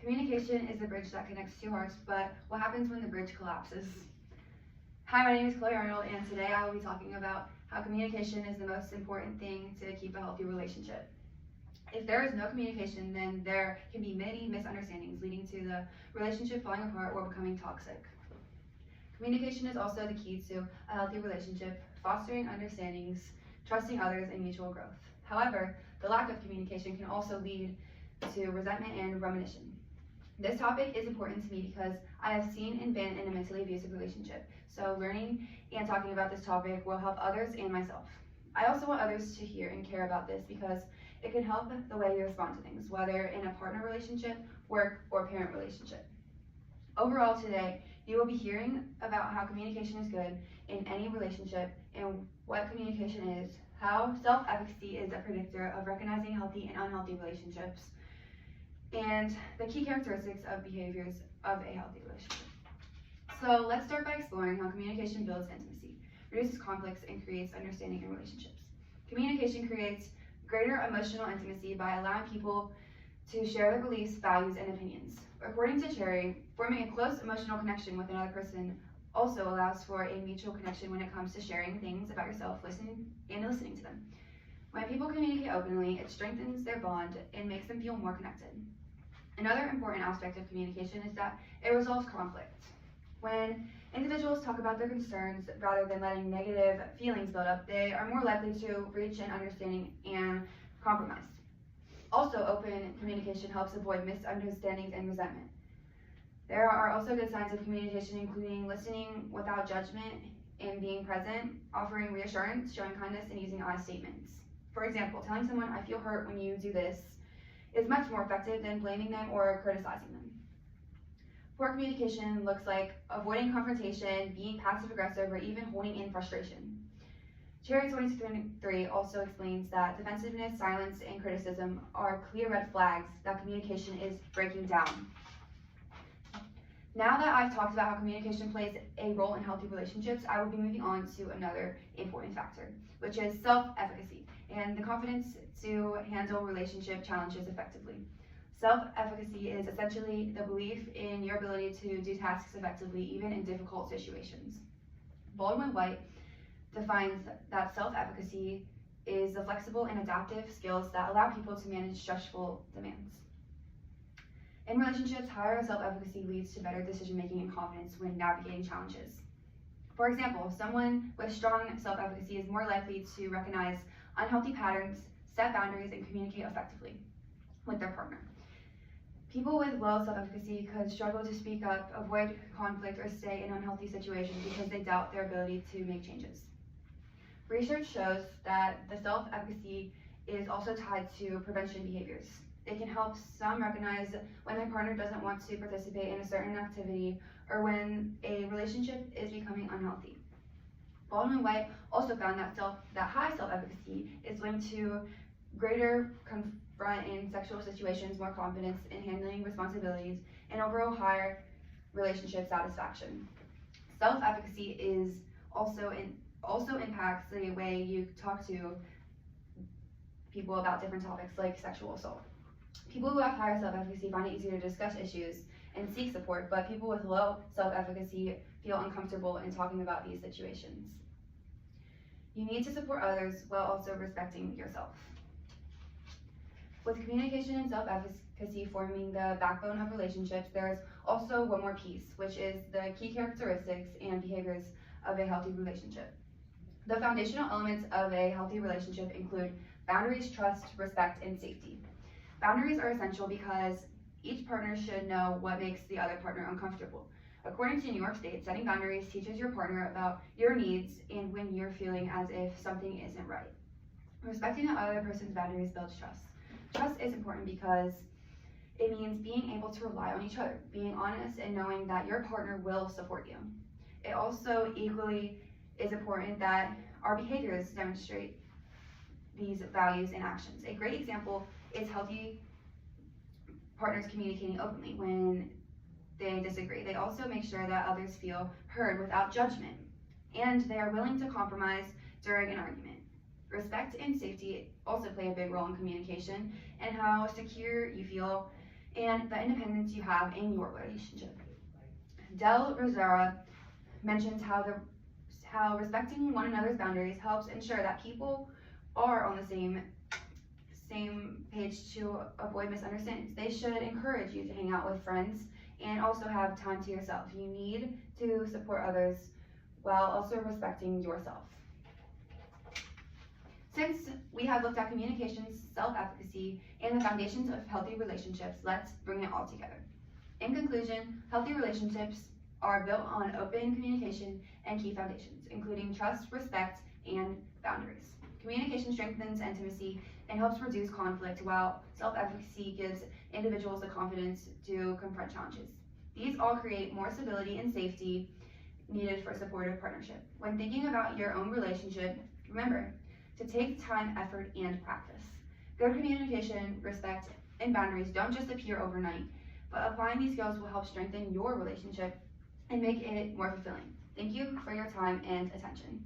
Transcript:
Communication is the bridge that connects two hearts, but what happens when the bridge collapses? Hi, my name is Chloe Arnold, and today I will be talking about how communication is the most important thing to keep a healthy relationship. If there is no communication, then there can be many misunderstandings leading to the relationship falling apart or becoming toxic. Communication is also the key to a healthy relationship, fostering understandings, trusting others, and mutual growth. However, the lack of communication can also lead to resentment and rumination. This topic is important to me because I have seen and been in a mentally abusive relationship, so learning and talking about this topic will help others and myself. I also want others to hear and care about this because it can help the way you respond to things, whether in a partner relationship, work, or parent relationship. Overall today, you will be hearing about how communication is good in any relationship and what communication is, how self-efficacy is a predictor of recognizing healthy and unhealthy relationships, and the key characteristics of behaviors of a healthy relationship. So let's start by exploring how communication builds intimacy, reduces conflicts, and creates understanding in relationships. Communication creates greater emotional intimacy by allowing people to share their beliefs, values, and opinions. According to Cherry, forming a close emotional connection with another person also allows for a mutual connection when it comes to sharing things about yourself, listening to them. When people communicate openly, it strengthens their bond and makes them feel more connected. Another important aspect of communication is that it resolves conflict. When individuals talk about their concerns rather than letting negative feelings build up, they are more likely to reach an understanding and compromise. Also, open communication helps avoid misunderstandings and resentment. There are also good signs of communication, including listening without judgment and being present, offering reassurance, showing kindness, and using I statements. For example, telling someone, "I feel hurt when you do this," is much more effective than blaming them or criticizing them. Poor communication looks like avoiding confrontation, being passive-aggressive, or even holding in frustration. Cherry 2023 also explains that defensiveness, silence, and criticism are clear red flags that communication is breaking down. Now that I've talked about how communication plays a role in healthy relationships, I will be moving on to another important factor, which is self-efficacy and the confidence to handle relationship challenges effectively. Self-efficacy is essentially the belief in your ability to do tasks effectively, even in difficult situations. Baldwin-White defines that self-efficacy is the flexible and adaptive skills that allow people to manage stressful demands. In relationships, higher self-efficacy leads to better decision-making and confidence when navigating challenges. For example, someone with strong self-efficacy is more likely to recognize unhealthy patterns, set boundaries, and communicate effectively with their partner. People with low self-efficacy could struggle to speak up, avoid conflict, or stay in unhealthy situations because they doubt their ability to make changes. Research shows that the self-efficacy is also tied to prevention behaviors. It can help some recognize when their partner doesn't want to participate in a certain activity or when a relationship is becoming unhealthy. Baldwin-White also found that high self-efficacy is linked to greater confront in sexual situations, more confidence in handling responsibilities, and overall higher relationship satisfaction. Self-efficacy is also impacts the way you talk to people about different topics like sexual assault. People who have higher self-efficacy find it easier to discuss issues and seek support, but people with low self-efficacy feel uncomfortable in talking about these situations. You need to support others while also respecting yourself. With communication and self-efficacy forming the backbone of relationships, there's also one more piece, which is the key characteristics and behaviors of a healthy relationship. The foundational elements of a healthy relationship include boundaries, trust, respect, and safety. Boundaries are essential because each partner should know what makes the other partner uncomfortable. According to New York State, setting boundaries teaches your partner about your needs and when you're feeling as if something isn't right. Respecting the other person's boundaries builds trust. Trust is important because it means being able to rely on each other, being honest, and knowing that your partner will support you. It also equally is important that our behaviors demonstrate these values and actions. A great example is healthy partners communicating openly when they disagree. They also make sure that others feel heard without judgment, and they are willing to compromise during an argument. Respect and safety also play a big role in communication and how secure you feel and the independence you have in your relationship. Del Rosera mentions how respecting one another's boundaries helps ensure that people are on the same page to avoid misunderstandings. They should encourage you to hang out with friends and also have time to yourself. You need to support others while also respecting yourself. Since we have looked at communication, self-efficacy, and the foundations of healthy relationships, let's bring it all together. In conclusion, healthy relationships are built on open communication and key foundations, including trust, respect, and boundaries. Communication strengthens intimacy and helps reduce conflict, while self-efficacy gives individuals the confidence to confront challenges. These all create more stability and safety needed for a supportive partnership. When thinking about your own relationship, remember to take time, effort, and practice. Good communication, respect, and boundaries don't just appear overnight, but applying these skills will help strengthen your relationship and make it more fulfilling. Thank you for your time and attention.